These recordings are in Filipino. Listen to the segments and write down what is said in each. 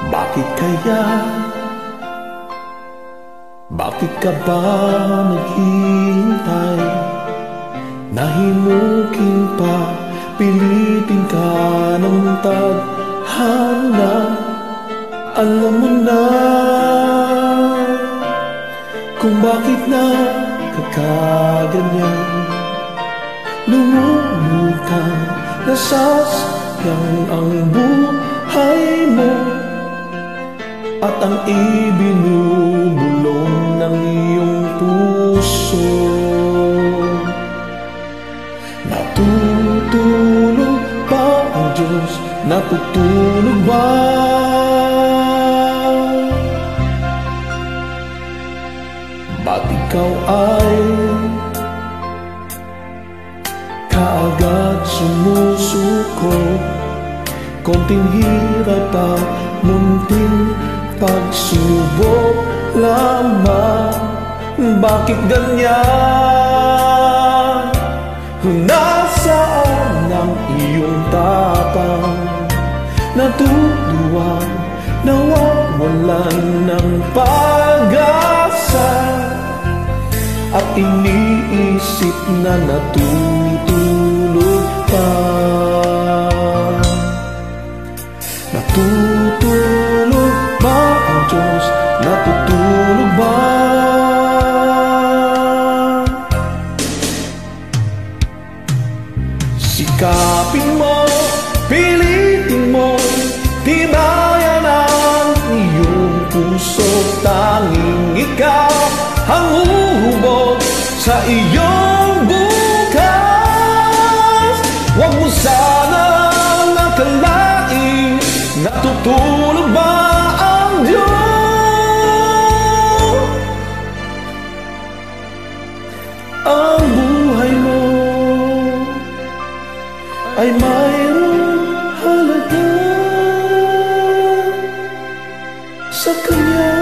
Bakit kaya? Bakit ka ba naghihintay? Nahimukin pa, pilitin ka ng tadhana. Alam mo na kung bakit na kakaganyan. Lumulutang nasasayang ang buhay mo at ang ibinubulong ng iyong puso. Natutulog ba ang Diyos? Natutulog ba? Ba't ikaw ay kaagad sumusuko? Konting hirap at munting pagsubok lamang. Bakit ganyan? Nasaan ang iyong tapang? Natutuluan, nawawalan ng pag-asa, at iniisip na natutulog pa. Natutulog ba ang Diyos? Natutulog ba? Sikapin mo, pilitin mo, tibayan ang iyong puso. Tanging ikaw ang huhubog sa iyong bukas. Huwag mo sanang akalain, natutulog ba ang Diyos? Ang buhay mo ay mayroong halaga sa Kanya.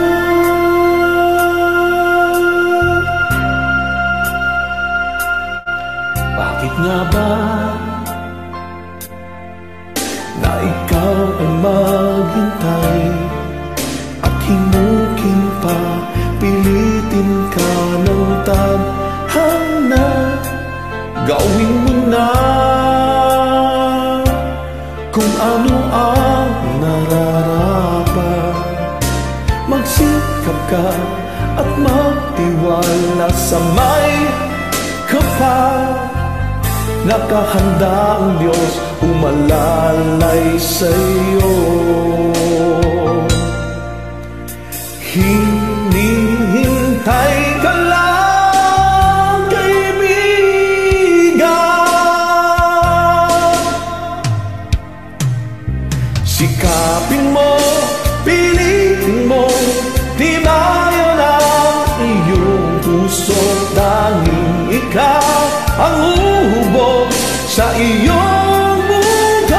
Bakit nga ba na ikaw ay maghintay at himukin pa, pilitin ka ng tadhana? Gawin mo na kung ano ang nararapat. Magsikap ka at magtiwala sa may kapal. Nakahanda ang Diyos umalalay sa iyo. Hinihintay ka lang, kaibigan. Sikapin mo, pilitin mo, tibayan ang iyong puso. Tanging ikaw ang uhubog sa iyong bukas.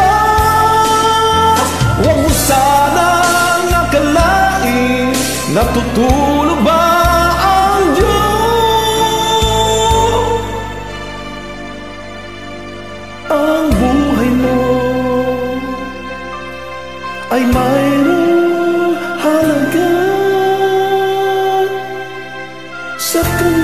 Huwag mo sanang akalain, natutulog ba ang Diyos? Ang buhay mo ay mayroong halaga sa Kanya.